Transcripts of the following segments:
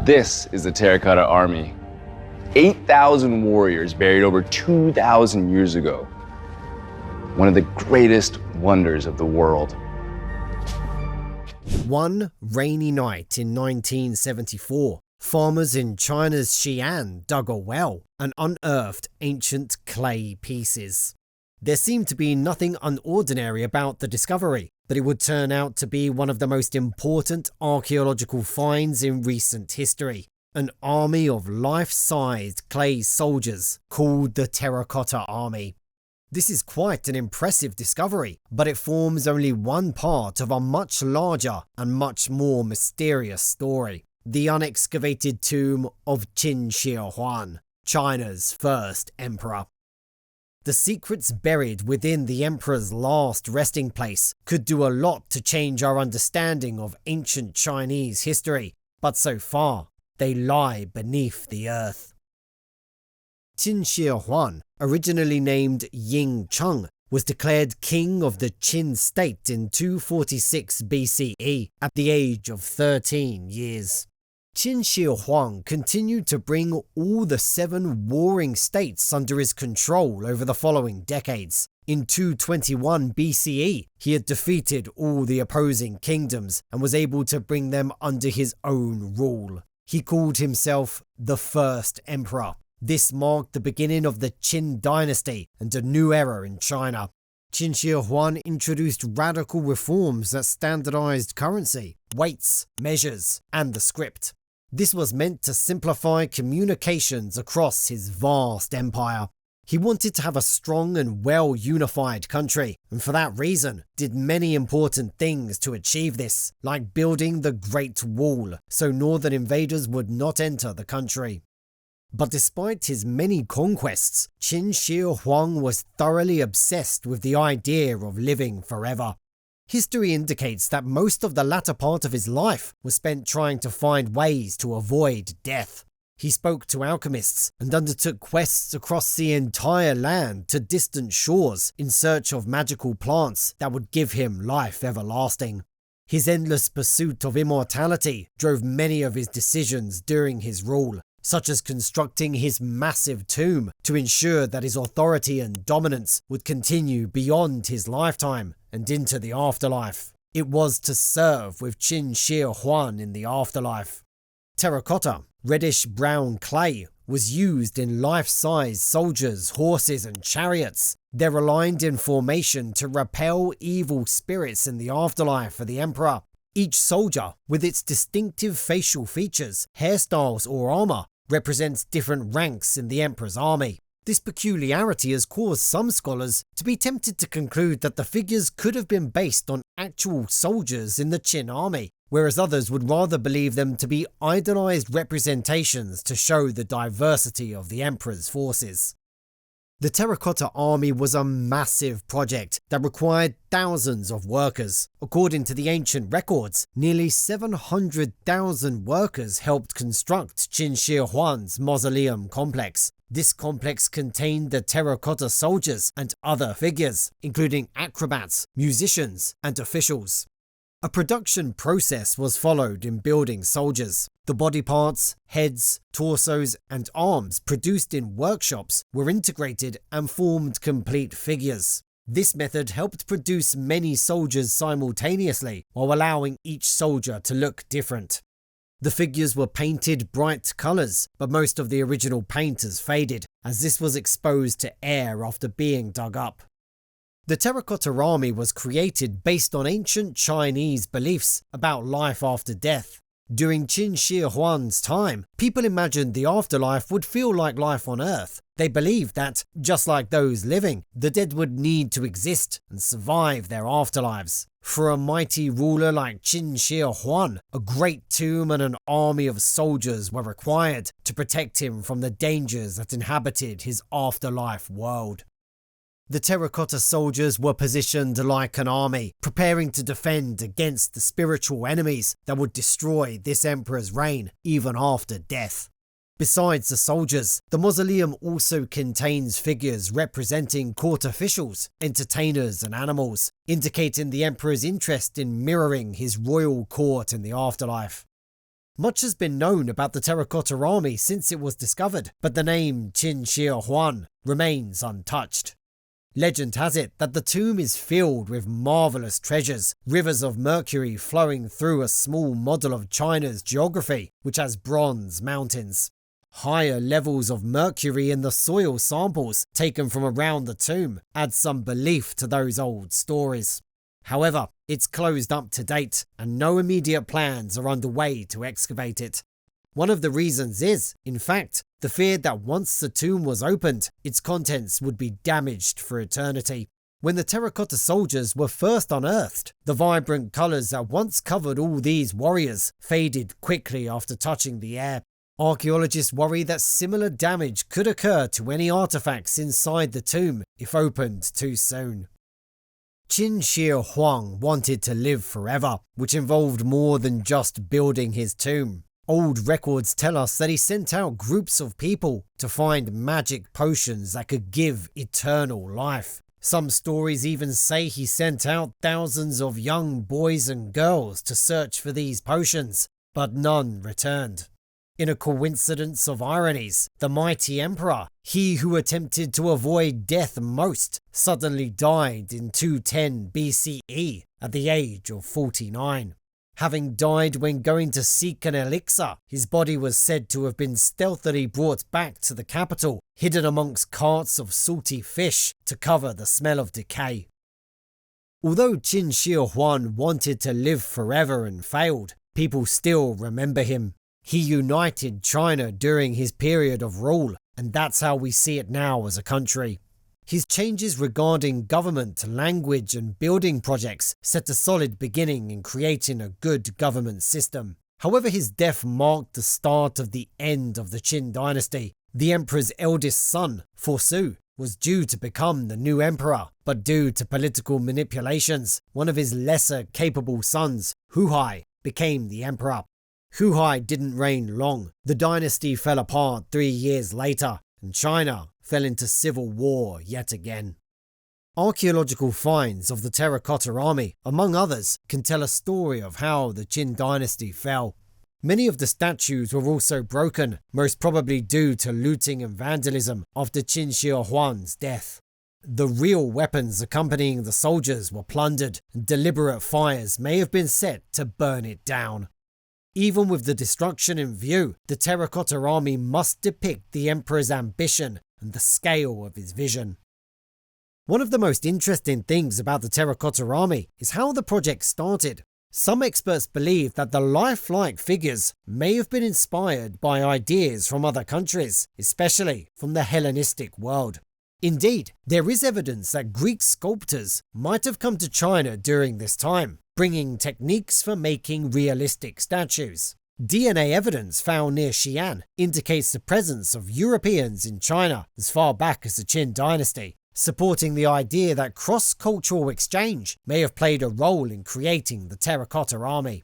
This is the Terracotta Army. 8,000 warriors buried over 2,000 years ago. One of the greatest wonders of the world. One rainy night in 1974, farmers in China's Xi'an dug a well and unearthed ancient clay pieces. There seemed to be nothing unordinary about the discovery, but it would turn out to be one of the most important archaeological finds in recent history. An army of life-sized clay soldiers called the Terracotta Army. This is quite an impressive discovery, but it forms only one part of a much larger and much more mysterious story. The unexcavated tomb of Qin Shi Huang, China's first emperor. The secrets buried within the emperor's last resting place could do a lot to change our understanding of ancient Chinese history, but so far, they lie beneath the earth. Qin Shi Huang, originally named Ying Cheng, was declared king of the Qin state in 246 BCE at the age of 13 years. Qin Shi Huang continued to bring all the 7 warring states under his control over the following decades. In 221 BCE, he had defeated all the opposing kingdoms and was able to bring them under his own rule. He called himself the First Emperor. This marked the beginning of the Qin Dynasty and a new era in China. Qin Shi Huang introduced radical reforms that standardized currency, weights, measures, and the script. This was meant to simplify communications across his vast empire. He wanted to have a strong and well-unified country, and for that reason, did many important things to achieve this, like building the Great Wall, so northern invaders would not enter the country. But despite his many conquests, Qin Shi Huang was thoroughly obsessed with the idea of living forever. History indicates that most of the latter part of his life was spent trying to find ways to avoid death. He spoke to alchemists and undertook quests across the entire land to distant shores in search of magical plants that would give him life everlasting. His endless pursuit of immortality drove many of his decisions during his rule, such as constructing his massive tomb to ensure that his authority and dominance would continue beyond his lifetime and into the afterlife. It was to serve with Qin Shi Huang in the afterlife. Terracotta, reddish-brown clay, was used in life-size soldiers, horses, and chariots. They're aligned in formation to repel evil spirits in the afterlife for the emperor. Each soldier, with its distinctive facial features, hairstyles, or armor, represents different ranks in the emperor's army. This peculiarity has caused some scholars to be tempted to conclude that the figures could have been based on actual soldiers in the Qin army, whereas others would rather believe them to be idolized representations to show the diversity of the emperor's forces. The Terracotta Army was a massive project that required thousands of workers. According to the ancient records, nearly 700,000 workers helped construct Qin Shi Huang's mausoleum complex. This complex contained the terracotta soldiers and other figures, including acrobats, musicians, and officials. A production process was followed in building soldiers. The body parts, heads, torsos, and arms produced in workshops were integrated and formed complete figures. This method helped produce many soldiers simultaneously while allowing each soldier to look different. The figures were painted bright colours, but most of the original paint has faded, as this was exposed to air after being dug up. The Terracotta Army was created based on ancient Chinese beliefs about life after death. During Qin Shi Huang's time, people imagined the afterlife would feel like life on Earth. They believed that, just like those living, the dead would need to exist and survive their afterlives. For a mighty ruler like Qin Shi Huang, a great tomb and an army of soldiers were required to protect him from the dangers that inhabited his afterlife world. The terracotta soldiers were positioned like an army, preparing to defend against the spiritual enemies that would destroy this emperor's reign even after death. Besides the soldiers, the mausoleum also contains figures representing court officials, entertainers, and animals, indicating the emperor's interest in mirroring his royal court in the afterlife. Much has been known about the Terracotta Army since it was discovered, but the name Qin Shi Huang remains untouched. Legend has it that the tomb is filled with marvellous treasures, rivers of mercury flowing through a small model of China's geography, which has bronze mountains. Higher levels of mercury in the soil samples taken from around the tomb add some belief to those old stories. However, it's closed up to date, and no immediate plans are underway to excavate it. One of the reasons is, in fact, the fear that once the tomb was opened, its contents would be damaged for eternity. When the terracotta soldiers were first unearthed, the vibrant colours that once covered all these warriors faded quickly after touching the air. Archaeologists worry that similar damage could occur to any artefacts inside the tomb if opened too soon. Qin Shi Huang wanted to live forever, which involved more than just building his tomb. Old records tell us that he sent out groups of people to find magic potions that could give eternal life. Some stories even say he sent out thousands of young boys and girls to search for these potions, but none returned. In a coincidence of ironies, the mighty emperor, he who attempted to avoid death most, suddenly died in 210 BCE at the age of 49. Having died when going to seek an elixir, his body was said to have been stealthily brought back to the capital, hidden amongst carts of salty fish to cover the smell of decay. Although Qin Shi Huang wanted to live forever and failed, people still remember him. He united China during his period of rule, and that's how we see it now as a country. His changes regarding government, language and building projects set a solid beginning in creating a good government system. However, his death marked the start of the end of the Qin dynasty. The emperor's eldest son, Su, was due to become the new emperor, but due to political manipulations, one of his lesser capable sons, Huai, became the emperor. Huai didn't reign long. The dynasty fell apart 3 years later, and China fell into civil war yet again. Archaeological finds of the Terracotta Army, among others, can tell a story of how the Qin dynasty fell. Many of the statues were also broken, most probably due to looting and vandalism after Qin Shi Huang's death. The real weapons accompanying the soldiers were plundered, and deliberate fires may have been set to burn it down. Even with the destruction in view, the Terracotta Army must depict the emperor's ambition and the scale of his vision. One of the most interesting things about the Terracotta Army is how the project started. Some experts believe that the lifelike figures may have been inspired by ideas from other countries, especially from the Hellenistic world. Indeed, there is evidence that Greek sculptors might have come to China during this time, bringing techniques for making realistic statues. DNA evidence found near Xi'an indicates the presence of Europeans in China as far back as the Qin dynasty, supporting the idea that cross-cultural exchange may have played a role in creating the Terracotta Army.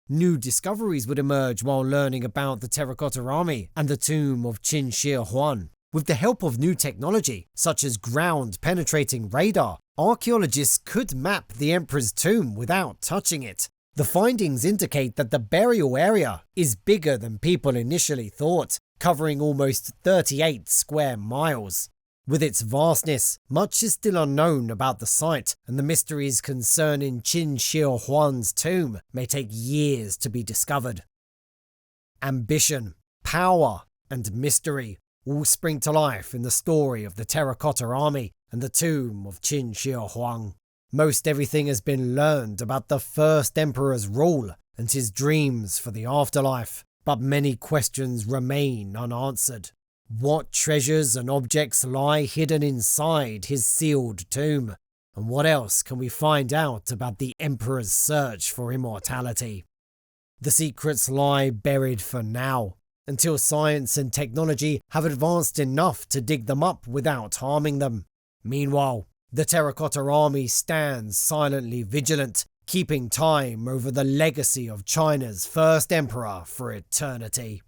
New discoveries would emerge while learning about the Terracotta Army and the tomb of Qin Shi Huang. With the help of new technology, such as ground-penetrating radar, archaeologists could map the emperor's tomb without touching it. The findings indicate that the burial area is bigger than people initially thought, covering almost 38 square miles. With its vastness, much is still unknown about the site, and the mysteries concerning Qin Shi Huang's tomb may take years to be discovered. Ambition, power, and mystery all spring to life in the story of the Terracotta Army and the tomb of Qin Shi Huang. Most everything has been learned about the first emperor's rule and his dreams for the afterlife, but many questions remain unanswered. What treasures and objects lie hidden inside his sealed tomb? And what else can we find out about the emperor's search for immortality? The secrets lie buried for now, until science and technology have advanced enough to dig them up without harming them. Meanwhile, the Terracotta Army stands silently vigilant, keeping time over the legacy of China's first emperor for eternity.